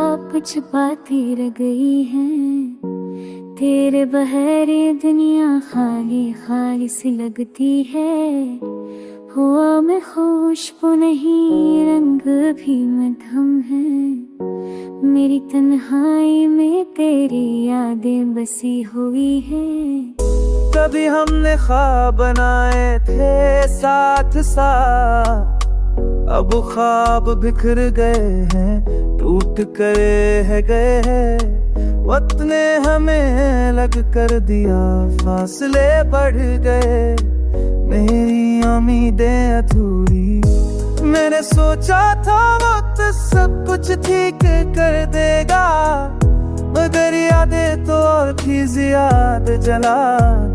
ख्वाब छुपाती रह गई हैं। तेरे बहरे दुनिया खाली खाली सी लगती है। हुआ मैं खुशबू नहीं, रंग भी मध्यम है। मेरी तन्हाई में तेरी यादें बसी हुई है। कभी हमने ख्वाब बनाए थे साथ साथ, अब ख्वाब बिखर गए हैं, टूट करे है गए हैं। वक्त ने हमें लग कर दिया, फासले बढ़ गए, मेरी उम्मीदें अधूरी। मैंने सोचा था वक्त सब कुछ ठीक कर देगा, मगर यादें तो और भी ज्यादा जला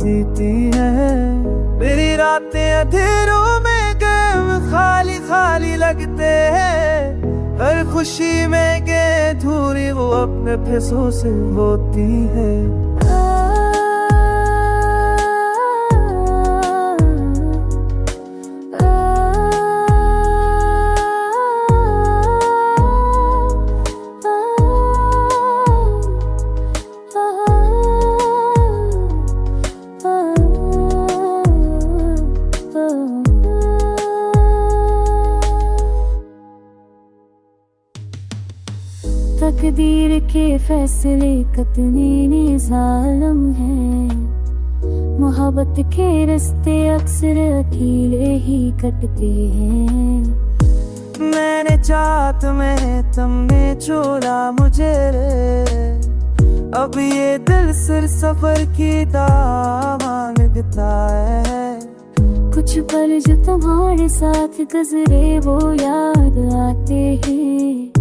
देती हैं। मेरी रातें अंधेरों में गम खाली खाली लगते हैं। हर खुशी में के धूरी वो अपने फैसलों से होती है। तकदीर के फैसले कितने जालिम हैं। मोहब्बत के रास्ते अक्सर अकेले ही कटते हैं। मैंने चाहत में तुमने छोड़ा मुझे रे, अब ये दिल सिर सफर की दावां लिखता है। कुछ पल जो तुम्हारे साथ गुजरे वो याद आते हैं।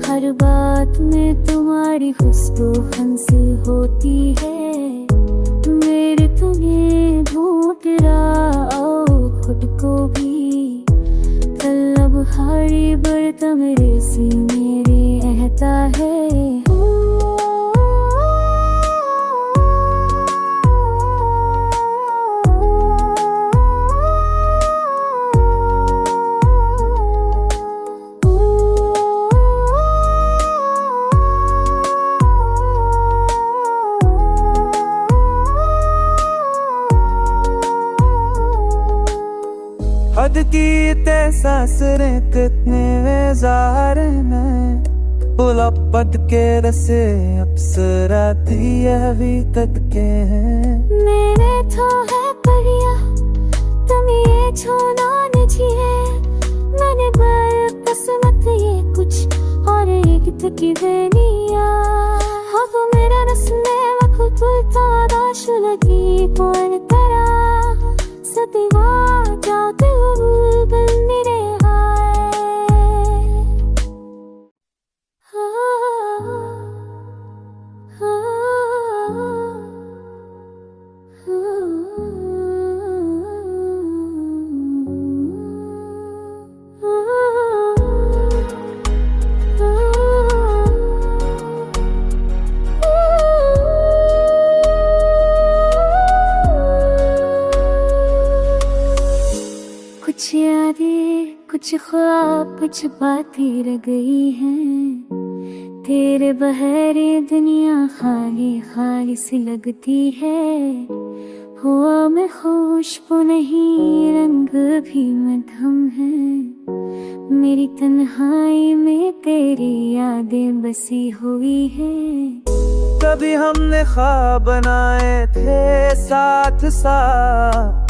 हर बात में तुम्हारी खुशबू हंसी होती है। मेरे तुम्हें ढूंढ रहा खुद को भी, तलब हारी बढ़ता मेरे सीने रहता है। हद की तहसासरें कितने बेजार हैं। पुलपत के रसे अप्सरा दिया भी तक के हैं। मेरे तो है परिया तुम ये छोना निजी है। मैंने बल किस्मत ये कुछ और एक की बेनिया। हाँ तो मेरा रस्मे वक्त दाश लगी कौन करा सतीवा जाते बल मेरे कुछ यादें कुछ ख्वाब छुपाती रह गई हैं। तेरे बहरे दुनिया खाली खाली सी लगती है। हुआ मैं खुशबू नहीं, रंग भी मध्यम है। मेरी तन्हाई में तेरी यादें बसी हुई है। कभी हमने ख्वाब बनाए थे साथ साथ,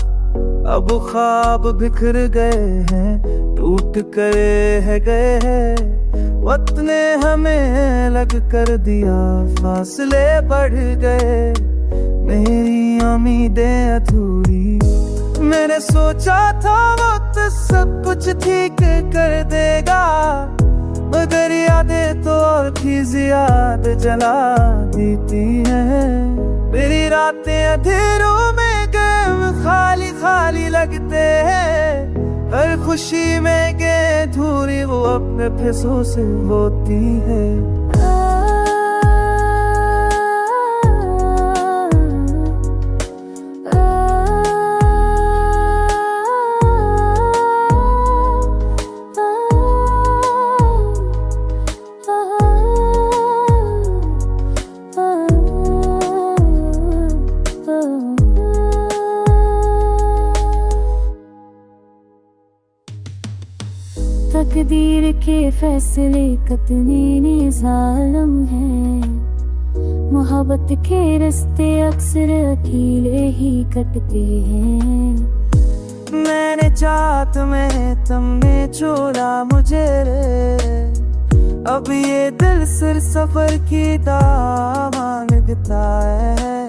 अब ख्वाब बिखर गए हैं, टूट करे है गए हैं। वक्त ने हमें लग कर दिया, फासले बढ़ गए, मेरी उम्मीदें अधूरी। मैंने सोचा था वक्त सब कुछ ठीक कर देगा, मगर यादें तो और भी ज्यादा जला देती हैं। मेरी रातें अंधेरों में गम खाली खाली लगते हैं। हर खुशी में के धूरी वो अपने फैसलों से होती है। तकदीर के फैसले कतने ने जालिम है। मोहब्बत के रास्ते अक्सर अकेले ही कटते हैं। मैंने चाहत में तुमने छोड़ा मुझे रे, अब ये दिल सिर सफर की मांगता है।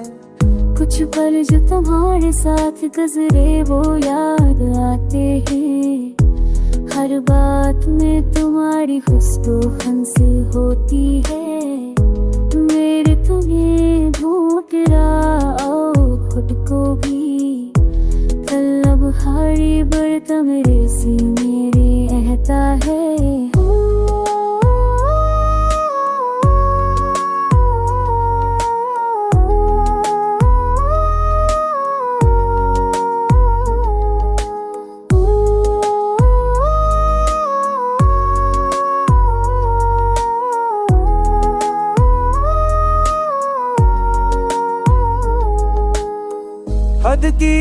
कुछ पल जो तुम्हारे साथ गुजरे वो याद आते हैं। हर बात में तुम्हारी खुशबू हंसी होती है। मेरे तुम्हें ढूंढ रहा खुद को भी, तलब हारी बढ़ता मेरे सीने रहता है। हद की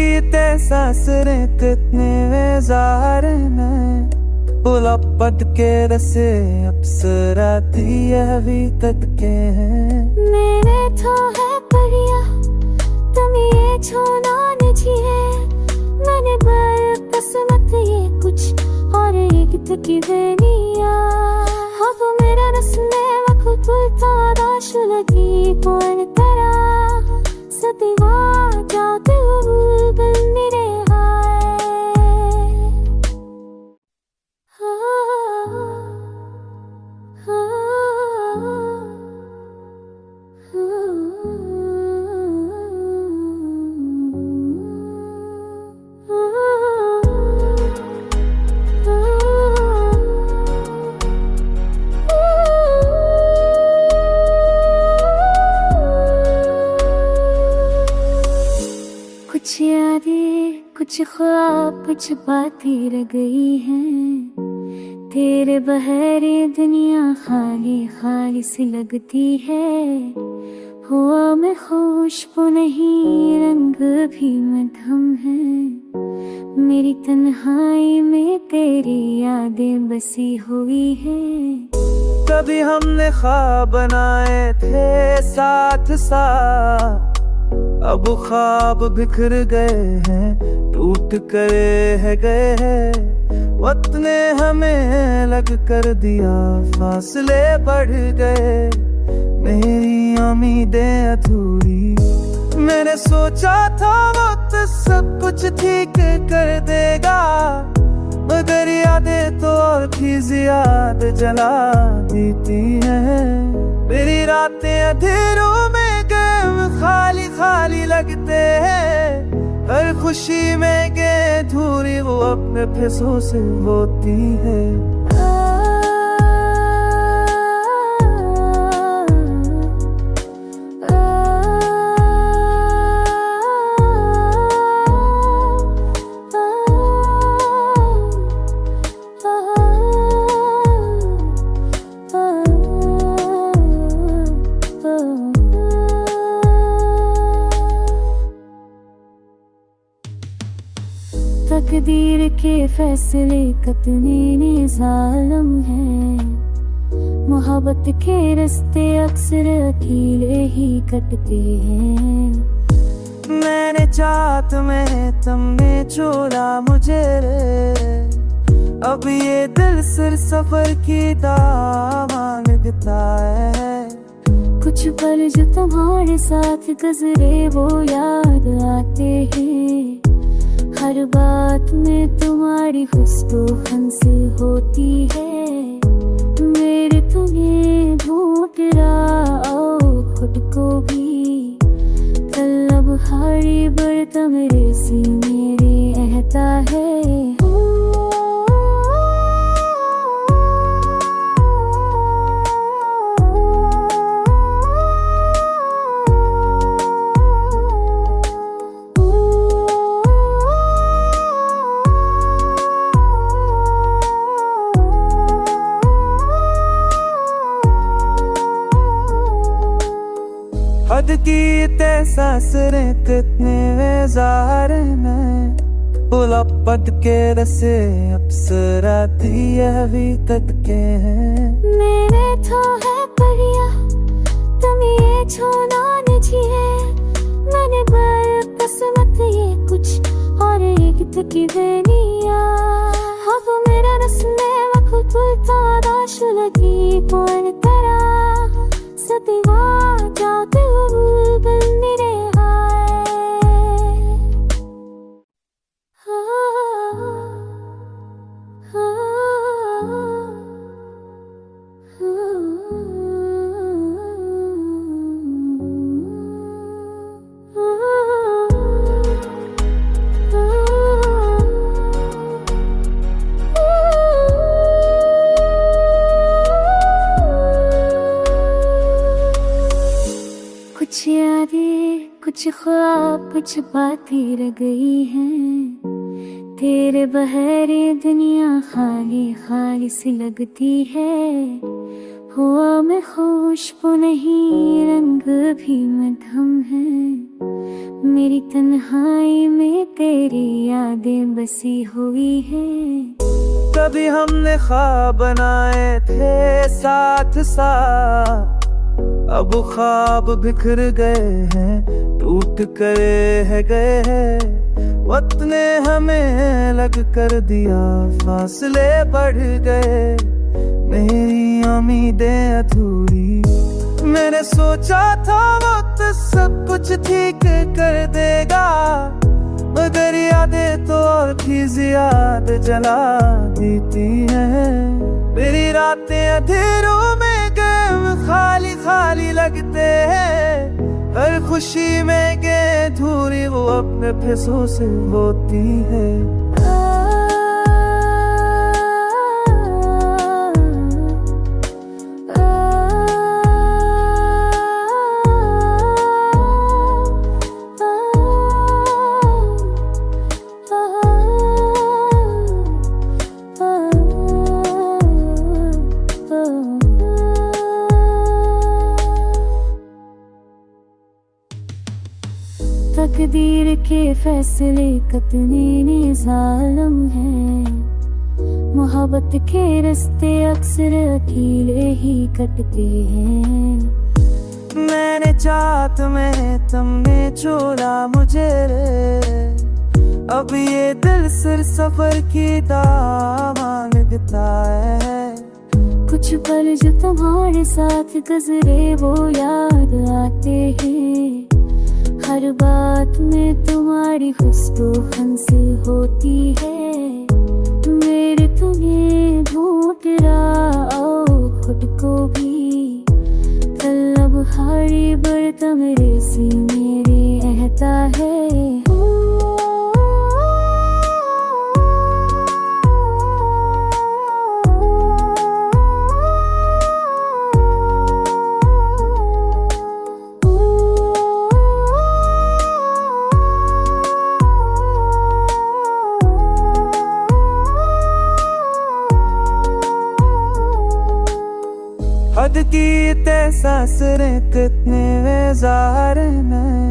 सासरें कितने वेजार में, बुलापत के रसे अप्सरा दिया भी तक के हैं। मेरे तो है परिया तुम ये छोना निजी है। मैंने बल किस्मत ये कुछ और एक तकी बनिया। अब मेरा रस्मे वक्त दाश लगी कौन करा सतवा जाते बल मेरे कुछ यादें कुछ ख्वाब कुछ बातें रह गई हैं। तेरे बहरे दुनिया खाली खाली सी लगती है। हुआ मैं खुशबू नहीं रंग भी मधुम है। मेरी तन्हाई में तेरी यादें बसी हुई है। कभी हमने ख्वाब बनाए थे साथ साथ, अब ख्वाब बिखर गए हैं टूट करे गए हैं। वक्त ने हमें लग कर दिया फासले बढ़ गए। मेरी उम्मीदें अधूरी, मैंने सोचा था वक्त सब कुछ ठीक कर देगा, मगर यादें तो और भी ज्यादा जला देती हैं। मेरी रातें अंधेरों में खाली खाली लगते हैं। हर खुशी में के धूरी वो अपने फैसलों से होती है। तकदीर के फैसले कतने ने जालिम है। मोहब्बत के रास्ते अक्सर अकेले ही कटते हैं। मैंने चाहत में तुमने छोड़ा मुझे रे, अब ये दिल सिर सफर की मांगता है। कुछ पल जो तुम्हारे साथ गुजरे वो याद आते हैं। हर बात में तुम्हारी खुशबू हंसी होती है। मेरे तुम्हें ढूंढ रहा खुद को भी, तलब हारी बढ़ता मेरे सीने रहता है। हद की सासरें कितने वेजार में, बुलापत के रसे अप्सरा दिया भी तक के हैं मेरे तो है परिया तुम ये छोना निजिए मैंने बल किस्मत ये कुछ और एक की बेनिया अब मेरा रस्मे वक्त तुलता शुलगी कौन तरा सतिवा जाते हुए मेरे कुछ यादें कुछ ख्वाब कुछ बातें रह गई हैं तेरे बहरे दुनिया खाली खाली सी लगती है हुआ मैं खुशबू नहीं रंग भी मधुम है मेरी तन्हाई में तेरी यादें बसी हुई है कभी हमने ख्वाब बनाए थे साथ साथ अब ख्वाब बिखर गए हैं टूट कर है गए हैं वक्त ने हमें लग कर दिया फासले बढ़ गए मेरी उम्मीदें अधूरी मैंने सोचा था वक्त सब कुछ ठीक कर देगा मगर यादें तो और भी ज्यादा जला देती हैं मेरी रातें अंधेरों में गम खाली खाली लगते हैं हर खुशी में गे धूरी वो अपने फैसलों से होती है तकदीर के फैसले कितने ने जालिम है मोहब्बत के रास्ते अक्सर अकेले ही कटते हैं मैंने चाहत में तुमने छोड़ा मुझे रे अब ये दिल सिर सफर की दामानगता है कुछ पल जो तुम्हारे साथ गुजरे वो याद आते हैं हर बात में तुम्हारी खुशबू हंसी होती है मेरे तुम्हें ढूंढ रहा खुद को भी तलब हारी बढ़ता मेरे से मेरे रहता है हद की तहसासरें कितने बेजार हैं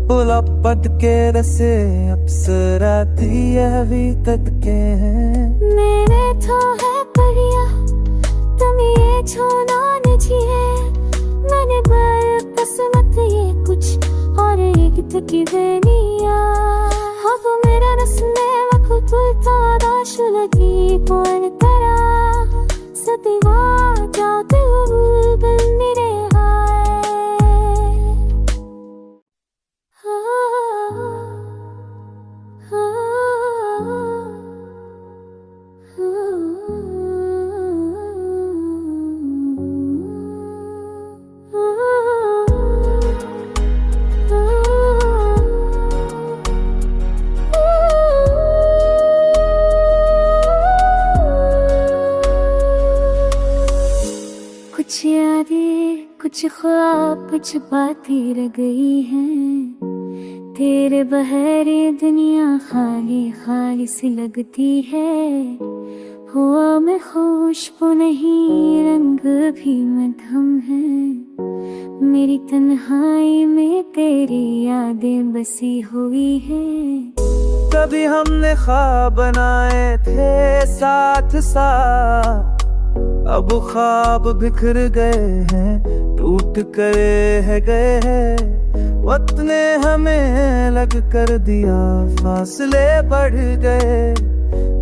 पुलपत के रसे अप्सरा दिया भी तक के हैं मेरे तो है परिया तुम ये छोना निजिए मैंने बल किस्मत ये कुछ और एक की बेनिया अब मेरा रस्मे वक्त तुलता शुलगी कौन तरा सतिवा जाते हुए मेरे कुछ यादें कुछ ख्वाब कुछ बातें रह गई हैं तेरे बहरे दुनिया खाली खाली सी लगती है हुआ मैं खुशबू नहीं रंग भी मधुम है मेरी तन्हाई में तेरी यादें बसी हुई है कभी हमने ख्वाब बनाए थे साथ साथ, अब ख्वाब बिखर गए हैं, टूट करे है गए हैं। वक्त ने हमें लग कर दिया, फासले बढ़ गए,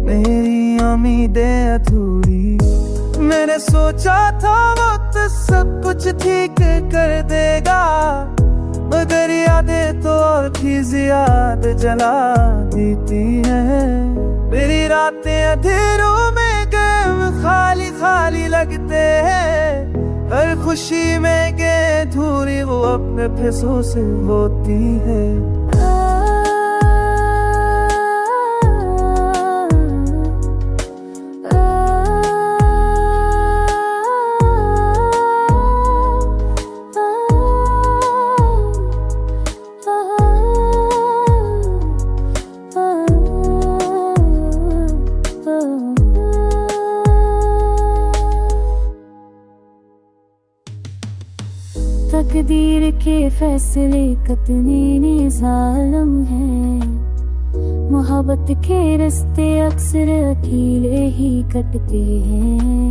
मेरी उम्मीदें अधूरी। मैंने सोचा था वक्त सब कुछ ठीक कर देगा, मगर यादें तो और भी ज्यादा जला देती हैं। मेरी रातें अंधेरों में गम खाली खाली लगते हैं, हर खुशी में के अधूरी वो अपने फैसलों से होती है। तकदीर के फैसले कितने जालिम हैं, मोहब्बत के रास्ते अक्सर अकेले ही कटते हैं।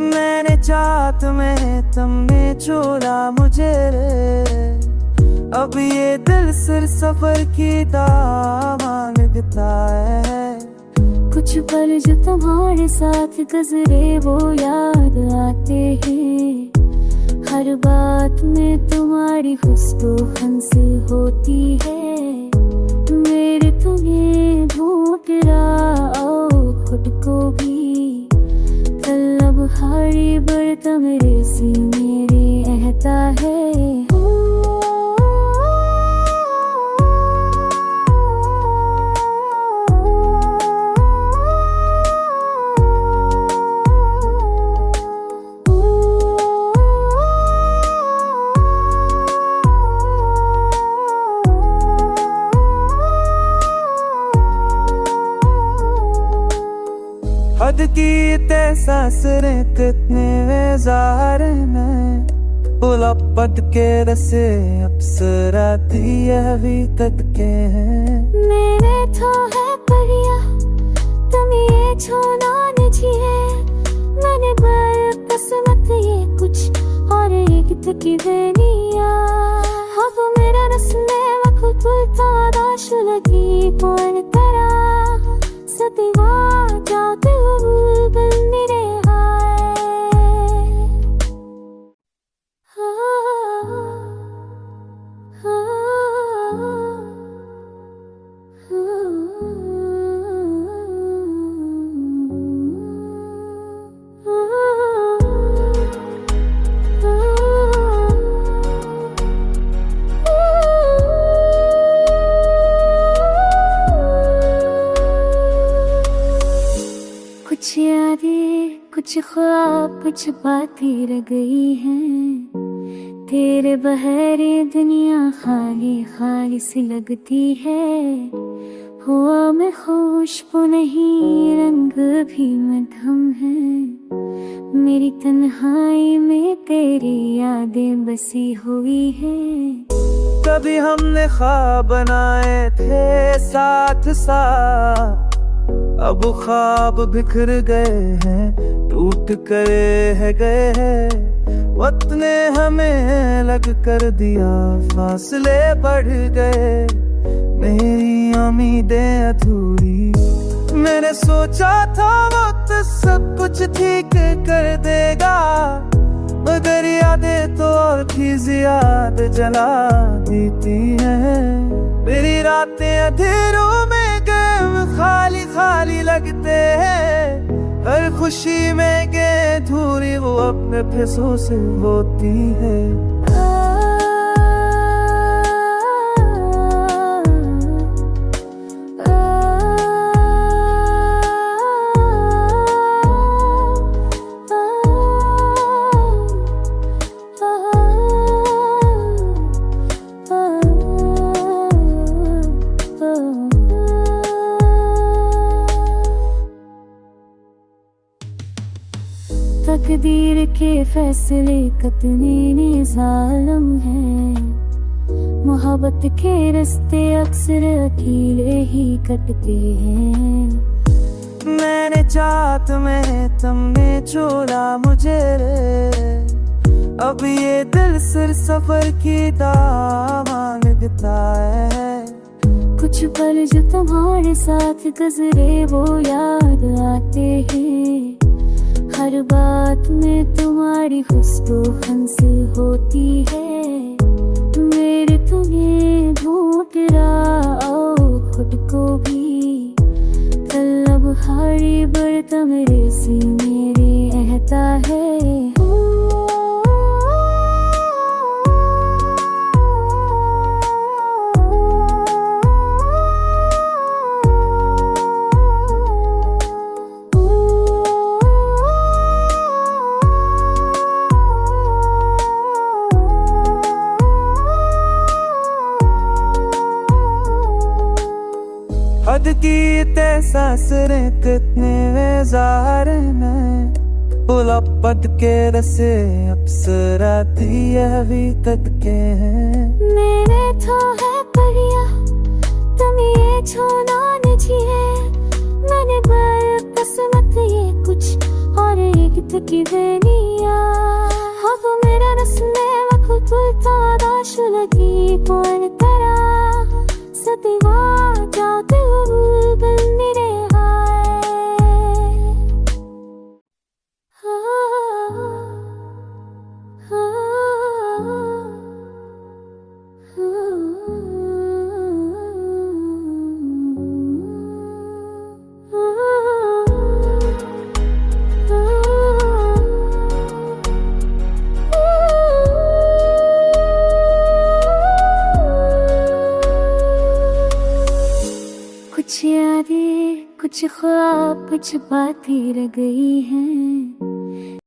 मैंने चाहत में तुमने छोड़ा मुझे रे, अब ये दिल सिर सफर की दावां लिखता है। कुछ पल जो तुम्हारे साथ गुजरे वो याद आते हैं, हर बात में तुम्हारी खुशबू हंसी होती है। मेरे तुम्हें ढूंढ रहा खुद को भी, तलब हारी बढ़ता मेरे सीने रहता है। हद की तहसासरें कितने वेजार में, बुलापत के रसे अप्सरा दिया भी तक के हैं। मेरे तो है परिया तुम ये छोना निजी है, मैंने बल किस्मत ये कुछ और एक की दुनिया। अब मेरा रस्मे वक्त दाश लगी कौन करा, सतवा जाते बल मेरे कुछ यादें कुछ ख्वाब कुछ बातें रह गई हैं, तेरे बहरे दुनिया खाली खाली सी लगती है। हुआ मैं खुशबू नहीं रंग भी मधुम है, मेरी तन्हाई में तेरी यादें बसी हुई है। कभी हमने ख्वाब बनाए थे साथ साथ, अब ख्वाब बिखर गए हैं, टूट करे है गए हैं। वक्त ने हमें लग कर दिया, फासले बढ़ गए, मेरी उम्मीदें अधूरी। मैंने सोचा था वक्त सब कुछ ठीक कर देगा, मगर यादें तो और भी ज्यादा जला देती हैं। मेरी रातें अंधेरों में गम खाली खाली लगते हैं, हर खुशी में के अधूरी वो अपने फैसलों से होती है। तकदीर के फैसले कितने जालिम हैं, मोहब्बत के रास्ते अक्सर अकेले ही कटते हैं। मैंने चाहत में तुमने छोड़ा मुझे रे, अब ये दिल सिर सफर की दामन मांगता है। कुछ पल जो तुम्हारे साथ गुजरे वो याद आते हैं, हर बात में तुम्हारी खुशबू हंसी होती है। मेरे तुम्हें ढूंढ रहा खुद को भी, तलब हारी बढ़ता मेरे से मेरे रहता है। हद की सासरें कितने जार में, पुलपत के रसे अप्सरा दिया भी तक के हैं। मेरे तो है परिया तुम ये छोना निजिए, मैंने बल किस्मत ये कुछ और एक की बेनिया। अब मेरा रस्मे वक्त तुलता दाशुलती कौन तरा सतिवा जाते हुए मेरे कुछ यादें कुछ ख्वाब कुछ बातें रह गई हैं।